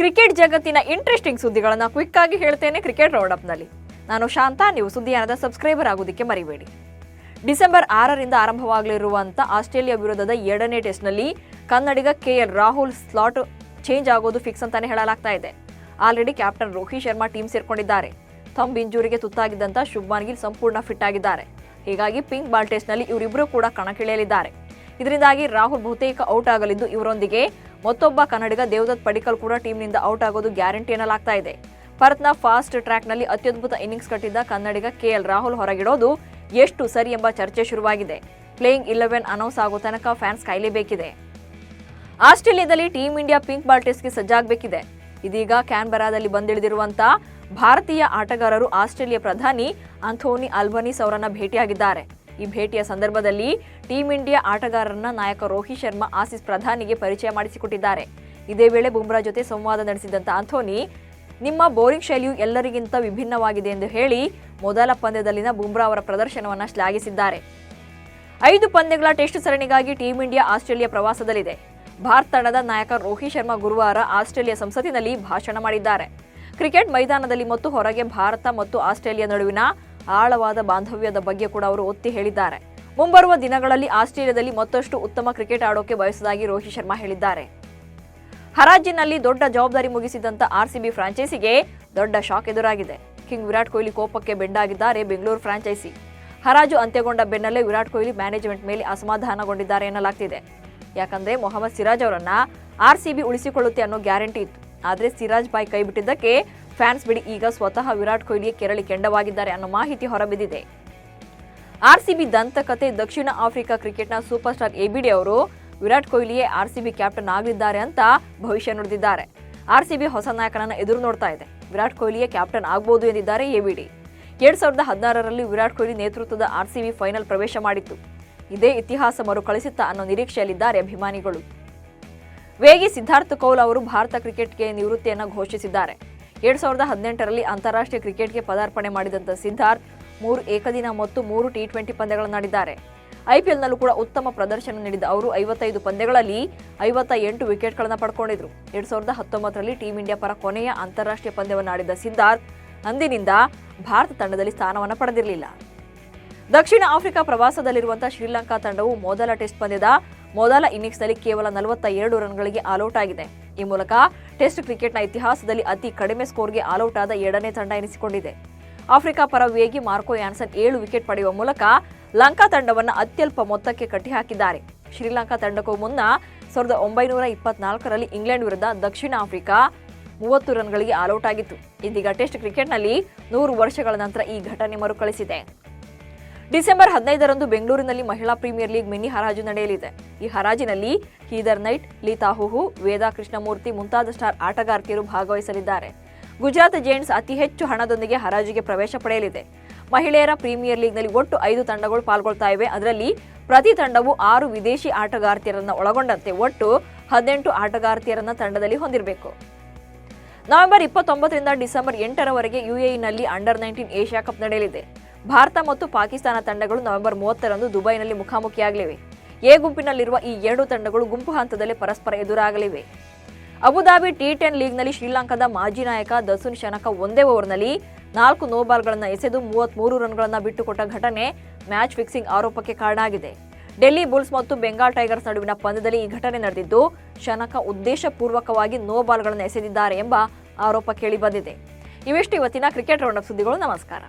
Cricket ಜಗತ್ತಿನ interesting ಸುದ್ದಿಗಳನ್ನು quick ಆಗಿ ಹೇಳ್ತೇನೆ ಕ್ರಿಕೆಟ್ ರೌಂಡ್ ಅಪ್ ನಲ್ಲಿ. ನಾನು ಶಾಂತ. ನೀವು ಸುದ್ದಿಯಾನದ ಸಬ್ಸ್ಕ್ರೈಬರ್ ಆಗೋದಕ್ಕೆ ಮರಿಬೇಡಿ. ಡಿಸೆಂಬರ್ 6ರಿಂದ ಆರಂಭವಾಗಲಿರುವಂತಹ ಆಸ್ಟ್ರೇಲಿಯಾ ವಿರುದ್ಧದ 2ನೇ ಟೆಸ್ಟ್ನಲ್ಲಿ ಕನ್ನಡಿಗ ಕೆಎಲ್ ರಾಹುಲ್ ಸ್ಲಾಟ್ ಚೇಂಜ್ ಆಗೋದು ಫಿಕ್ಸ್ ಅಂತಾನೆ ಹೇಳಲಾಗ್ತಾ ಇದೆ. Already captain Rohit Sharma team ಸೇರ್ಕೊಂಡಿದ್ದಾರೆ. ಥಂಬ್ ಇಂಜುರಿಗೆ ತುತ್ತಾಗಿದ್ದಂತ ಶುಭ್ಮನ್ ಗಿಲ್ ಸಂಪೂರ್ಣ ಫಿಟ್ ಆಗಿದ್ದಾರೆ. ಹೀಗಾಗಿ ಪಿಂಕ್ ಬಾಲ್ ಟೆಸ್ಟ್ನಲ್ಲಿ ಇವರಿಬ್ಬರು ಕೂಡ ಕಣಕ್ಕಿಳಿಯಲಿದ್ದಾರೆ. ಇದರಿಂದಾಗಿ ರಾಹುಲ್ ಬಹುತೇಕ ಔಟ್ ಆಗಲಿದ್ದು, ಇವರೊಂದಿಗೆ ಮತ್ತೊಬ್ಬ ಕನ್ನಡಿಗ ದೇವದತ್ ಪಡಿಕ್ಕಲ್ ಕೂಡ ಟೀಮ್ನಿಂದ ಔಟ್ ಆಗೋದು ಗ್ಯಾರಂಟಿ ಎನ್ನಲಾಗ್ತಾ ಇದೆ. ಪರ್ತ್ನ ಫಾಸ್ಟ್ ಟ್ರ್ಯಾಕ್ನಲ್ಲಿ ಅತ್ಯದ್ಭುತ ಇನ್ನಿಂಗ್ಸ್ ಕಟ್ಟಿದ್ದ ಕನ್ನಡಿಗ ಕೆಎಲ್ ರಾಹುಲ್ ಹೊರಗಿಡೋದು ಎಷ್ಟು ಸರಿ ಎಂಬ ಚರ್ಚೆ ಶುರುವಾಗಿದೆ. ಪ್ಲೇಯಿಂಗ್ 11 ಅನೌನ್ಸ್ ಆಗೋ ತನಕ ಫ್ಯಾನ್ಸ್ ಕಾಯಲೇಬೇಕಿದೆ. ಆಸ್ಟ್ರೇಲಿಯಾದಲ್ಲಿ ಟೀಂ ಇಂಡಿಯಾ ಪಿಂಕ್ ಬಾಲ್ ಟೆಸ್ಟ್ಗೆ ಸಜ್ಜಾಗಬೇಕಿದೆ. ಇದೀಗ ಕ್ಯಾನ್ಬರಾದಲ್ಲಿ ಬಂದಿಳಿದಿರುವಂತಹ ಭಾರತೀಯ ಆಟಗಾರರು ಆಸ್ಟ್ರೇಲಿಯಾ ಪ್ರಧಾನಿ ಆಂಥೋನಿ ಆಲ್ಬನೀಸ್ ಅವರನ್ನ ಭೇಟಿಯಾಗಿದ್ದಾರೆ. ಈ ಭೇಟಿಯ ಸಂದರ್ಭದಲ್ಲಿ ಟೀಂ ಇಂಡಿಯಾ ಆಟಗಾರರನ್ನ ನಾಯಕ ರೋಹಿತ್ ಶರ್ಮಾ ಆಸೀಸ್ ಪ್ರಧಾನಿಗೆ ಪರಿಚಯ ಮಾಡಿಸಿಕೊಟ್ಟಿದ್ದಾರೆ. ಇದೇ ವೇಳೆ ಬುಮ್ರಾ ಜೊತೆ ಸಂವಾದ ನಡೆಸಿದಂತ ಆಂಥೋನಿ, ನಿಮ್ಮ ಬೌಲಿಂಗ್ ಶೈಲಿಯು ಎಲ್ಲರಿಗಿಂತ ವಿಭಿನ್ನವಾಗಿದೆ ಎಂದು ಹೇಳಿ ಮೊದಲ ಪಂದ್ಯದಲ್ಲಿನ ಬುಮ್ರಾ ಅವರ ಪ್ರದರ್ಶನವನ್ನು ಶ್ಲಾಘಿಸಿದ್ದಾರೆ. 5 ಪಂದ್ಯಗಳ ಟೆಸ್ಟ್ ಸರಣಿಗಾಗಿ ಟೀಂ ಇಂಡಿಯಾ ಆಸ್ಟ್ರೇಲಿಯಾ ಪ್ರವಾಸದಲ್ಲಿದೆ. ಭಾರತ ತಂಡದ ನಾಯಕ ರೋಹಿತ್ ಶರ್ಮಾ ಗುರುವಾರ ಆಸ್ಟ್ರೇಲಿಯಾ ಸಂಸತ್ತಿನಲ್ಲಿ ಭಾಷಣ ಮಾಡಿದ್ದಾರೆ. ಕ್ರಿಕೆಟ್ ಮೈದಾನದಲ್ಲಿ ಮತ್ತು ಹೊರಗೆ ಭಾರತ ಮತ್ತು ಆಸ್ಟ್ರೇಲಿಯಾ ನಡುವಿನ ಆಳವಾದ ಬಾಂಧವ್ಯದ ಬಗ್ಗೆ ಕೂಡ ಅವರು ಒತ್ತಿ ಹೇಳಿದ್ದಾರೆ. ಮುಂಬರುವ ದಿನಗಳಲ್ಲಿ ಆಸ್ಟ್ರೇಲಿಯಾದಲ್ಲಿ ಮತ್ತಷ್ಟು ಉತ್ತಮ ಕ್ರಿಕೆಟ್ ಆಡೋಕೆ ಬಯಸುವುದಾಗಿ ರೋಹಿತ್ ಶರ್ಮಾ ಹೇಳಿದ್ದಾರೆ. ಹರಾಜಿನಲ್ಲಿ ದೊಡ್ಡ ಜವಾಬ್ದಾರಿ ಮುಗಿಸಿದಂತ ಆರ್ಸಿಬಿ ಫ್ರಾಂಚೈಸಿಗೆ ದೊಡ್ಡ ಶಾಕ್ ಎದುರಾಗಿದೆ. ಕಿಂಗ್ ವಿರಾಟ್ ಕೊಹ್ಲಿ ಕೋಪಕ್ಕೆ ಬೆಂಡಾಗಿದ್ದಾರೆ ಬೆಂಗಳೂರು ಫ್ರಾಂಚೈಸಿ. ಹರಾಜು ಅಂತ್ಯಗೊಂಡ ಬೆನ್ನಲ್ಲೇ ವಿರಾಟ್ ಕೊಹ್ಲಿ ಮ್ಯಾನೇಜ್ಮೆಂಟ್ ಮೇಲೆ ಅಸಮಾಧಾನಗೊಂಡಿದ್ದಾರೆ ಎನ್ನಲಾಗ್ತಿದೆ. ಯಾಕಂದ್ರೆ ಮೊಹಮ್ಮದ್ ಸಿರಾಜ್ ಅವರನ್ನ ಆರ್ಸಿಬಿ ಉಳಿಸಿಕೊಳ್ಳುತ್ತೆ ಅನ್ನೋ ಗ್ಯಾರಂಟಿ ಇತ್ತು. ಆದ್ರೆ ಸಿರಾಜ್ ಬಾಯ್ ಕೈ ಬಿಟ್ಟಿದ್ದಕ್ಕೆ ಫ್ಯಾನ್ಸ್ ಬಿಡಿ ಈಗ ಸ್ವತಃ ವಿರಾಟ್ ಕೊಹ್ಲಿಗೆ ಕೆರಳಿ ಕೆಂಡವಾಗಿದ್ದಾರೆ ಅನ್ನೋ ಮಾಹಿತಿ ಹೊರಬಿದ್ದಿದೆ. ಆರ್ಸಿಬಿ ದಂತಕತೆ. ದಕ್ಷಿಣ ಆಫ್ರಿಕಾ ಕ್ರಿಕೆಟ್ನ ಸೂಪರ್ ಸ್ಟಾರ್ ಎಬಿಡಿ ಅವರು ವಿರಾಟ್ ಕೊಹ್ಲಿಯೇ ಆರ್ಸಿಬಿ ಕ್ಯಾಪ್ಟನ್ ಆಗಲಿದ್ದಾರೆ ಅಂತ ಭವಿಷ್ಯ ನುಡಿದಿದ್ದಾರೆ. ಆರ್ಸಿಬಿ ಹೊಸ ನಾಯಕನನ್ನ ಎದುರು ನೋಡ್ತಾ ಇದೆ. ವಿರಾಟ್ ಕೊಹ್ಲಿಯೇ ಕ್ಯಾಪ್ಟನ್ ಆಗಬಹುದು ಎಂದಿದ್ದಾರೆ ಎಬಿಡಿ. 2016ರಲ್ಲಿ ವಿರಾಟ್ ಕೊಹ್ಲಿ ನೇತೃತ್ವದ ಆರ್ಸಿಬಿ ಫೈನಲ್ ಪ್ರವೇಶ ಮಾಡಿತ್ತು. ಇದೇ ಇತಿಹಾಸ ಮರುಕಳಿಸುತ್ತಾ ಅನ್ನೋ ನಿರೀಕ್ಷೆಯಲ್ಲಿದ್ದಾರೆ ಅಭಿಮಾನಿಗಳು. ವೇಗಿ ಸಿದ್ಧಾರ್ಥ್ ಕೌಲ್ ಅವರು ಭಾರತ ಕ್ರಿಕೆಟ್ಗೆ ನಿವೃತ್ತಿಯನ್ನು ಘೋಷಿಸಿದ್ದಾರೆ. 2018ರಲ್ಲಿ ಅಂತಾರಾಷ್ಟ್ರೀಯ ಕ್ರಿಕೆಟ್ಗೆ ಪದಾರ್ಪಣೆ ಮಾಡಿದಂತ ಸಿದ್ಧಾರ್ಥ್ 3 ಏಕದಿನ ಮತ್ತು 3 ಟಿ20 ಪಂದ್ಯಗಳನ್ನಾಡಿದ್ದಾರೆ. ಐಪಿಎಲ್ನಲ್ಲೂ ಕೂಡ ಉತ್ತಮ ಪ್ರದರ್ಶನ ನೀಡಿದ ಅವರು 55 ಪಂದ್ಯಗಳಲ್ಲಿ 58 ವಿಕೆಟ್ಗಳನ್ನು ಪಡ್ಕೊಂಡಿದ್ರು. 2019ರಲ್ಲಿ ಟೀಂ ಇಂಡಿಯಾ ಪರ ಕೊನೆಯ ಅಂತಾರಾಷ್ಟ್ರೀಯ ಪಂದ್ಯವನ್ನು ಆಡಿದ ಸಿದ್ಧಾರ್ಥ್ ಅಂದಿನಿಂದ ಭಾರತ ತಂಡದಲ್ಲಿ ಸ್ಥಾನವನ್ನು ಪಡೆದಿರಲಿಲ್ಲ. ದಕ್ಷಿಣ ಆಫ್ರಿಕಾ ಪ್ರವಾಸದಲ್ಲಿರುವಂತಹ ಶ್ರೀಲಂಕಾ ತಂಡವು ಮೊದಲ ಟೆಸ್ಟ್ ಪಂದ್ಯದ ಮೊದಲ ಇನ್ನಿಂಗ್ಸ್ನಲ್ಲಿ ಕೇವಲ 42 ರನ್ಗಳಿಗೆ ಆಲ್ಔಟ್ ಆಗಿದೆ. ಈ ಮೂಲಕ ಟೆಸ್ಟ್ ಕ್ರಿಕೆಟ್ನ ಇತಿಹಾಸದಲ್ಲಿ ಅತಿ ಕಡಿಮೆ ಸ್ಕೋರ್ಗೆ ಆಲ್ಔಟ್ ಆದ 2ನೇ ತಂಡ ಎನಿಸಿಕೊಂಡಿದೆ. ಆಫ್ರಿಕಾ ಪರ ವೇಗಿ ಮಾರ್ಕೋ ಯಾನ್ಸನ್ 7 ವಿಕೆಟ್ ಪಡೆಯುವ ಮೂಲಕ ಲಂಕಾ ತಂಡವನ್ನು ಅತ್ಯಲ್ಪ ಮೊತ್ತಕ್ಕೆ ಕಟ್ಟಿಹಾಕಿದ್ದಾರೆ. ಶ್ರೀಲಂಕಾ ತಂಡಕ್ಕೂ ಮುನ್ನ 1924ರಲ್ಲಿ ಇಂಗ್ಲೆಂಡ್ ವಿರುದ್ಧ ದಕ್ಷಿಣ ಆಫ್ರಿಕಾ 30 ರನ್ಗಳಿಗೆ ಆಲ್ಔಟ್ ಆಗಿತ್ತು. ಇದೀಗ ಟೆಸ್ಟ್ ಕ್ರಿಕೆಟ್ನಲ್ಲಿ 100 ವರ್ಷಗಳ ನಂತರ ಈ ಘಟನೆ ಮರುಕಳಿಸಿದೆ. ಡಿಸೆಂಬರ್ 15ರಂದು ಬೆಂಗಳೂರಿನಲ್ಲಿ ಮಹಿಳಾ ಪ್ರೀಮಿಯರ್ ಲೀಗ್ ಮಿನಿ ಹರಾಜು ನಡೆಯಲಿದೆ. ಈ ಹರಾಜಿನಲ್ಲಿ ಹೀದರ್ ನೈಟ್, ಲೀತಾ ಹುಹು, ವೇದಾ ಕೃಷ್ಣಮೂರ್ತಿ ಮುಂತಾದ ಸ್ಟಾರ್ ಆಟಗಾರ್ತಿಯರು ಭಾಗವಹಿಸಲಿದ್ದಾರೆ. ಗುಜರಾತ್ ಜೈಂಟ್ಸ್ ಅತಿ ಹೆಚ್ಚು ಹಣದೊಂದಿಗೆ ಹರಾಜಿಗೆ ಪ್ರವೇಶ ಪಡೆಯಲಿದೆ. ಮಹಿಳೆಯರ ಪ್ರೀಮಿಯರ್ ಲೀಗ್ನಲ್ಲಿ ಒಟ್ಟು 5 ತಂಡಗಳು ಪಾಲ್ಗೊಳ್ತಾ ಇವೆ. ಅದರಲ್ಲಿ ಪ್ರತಿ ತಂಡವು 6 ವಿದೇಶಿ ಆಟಗಾರ್ತಿಯರನ್ನು ಒಳಗೊಂಡಂತೆ ಒಟ್ಟು 18 ಆಟಗಾರ್ತಿಯರನ್ನ ತಂಡದಲ್ಲಿ ಹೊಂದಿರಬೇಕು. ನವೆಂಬರ್ 29ರಿಂದ ಡಿಸೆಂಬರ್ 8ರವರೆಗೆ ಯುಎಇನಲ್ಲಿ ಅಂಡರ್-19 ಏಷ್ಯಾ ಕಪ್ ನಡೆಯಲಿದೆ. ಭಾರತ ಮತ್ತು ಪಾಕಿಸ್ತಾನ ತಂಡಗಳು ನವೆಂಬರ್ 30ರಂದು ದುಬೈನಲ್ಲಿ ಮುಖಾಮುಖಿಯಾಗಲಿವೆ. ಎ ಗುಂಪಿನಲ್ಲಿರುವ ಈ 2 ತಂಡಗಳು ಗುಂಪು ಹಂತದಲ್ಲಿ ಪರಸ್ಪರ ಎದುರಾಗಲಿವೆ. ಅಬುಧಾಬಿ ಟಿ10 ಲೀಗ್ನಲ್ಲಿ ಶ್ರೀಲಂಕಾದ ಮಾಜಿ ನಾಯಕ ದಸುನ್ ಶನಕ ಒಂದೇ ಓವರ್ನಲ್ಲಿ 4 ನೋಬಾಲ್ಗಳನ್ನು ಎಸೆದು 33 ರನ್ಗಳನ್ನು ಬಿಟ್ಟುಕೊಟ್ಟ ಘಟನೆ ಮ್ಯಾಚ್ ಫಿಕ್ಸಿಂಗ್ ಆರೋಪಕ್ಕೆ ಕಾರಣ ಆಗಿದೆ. ಡೆಲ್ಲಿ ಬುಲ್ಸ್ ಮತ್ತು ಬೆಂಗಾಲ್ ಟೈಗರ್ಸ್ ನಡುವಿನ ಪಂದ್ಯದಲ್ಲಿ ಈ ಘಟನೆ ನಡೆದಿದ್ದು, ಶನಕ ಉದ್ದೇಶಪೂರ್ವಕವಾಗಿ ನೋಬಾಲ್ಗಳನ್ನು ಎಸೆದಿದ್ದಾರೆ ಎಂಬ ಆರೋಪ ಕೇಳಿಬಂದಿದೆ. ಇವೆಷ್ಟು ಇವತ್ತಿನ ಕ್ರಿಕೆಟ್ ರೌಂಡ್ ಅಪ್ ಸುದ್ದಿಗಳು. ನಮಸ್ಕಾರ.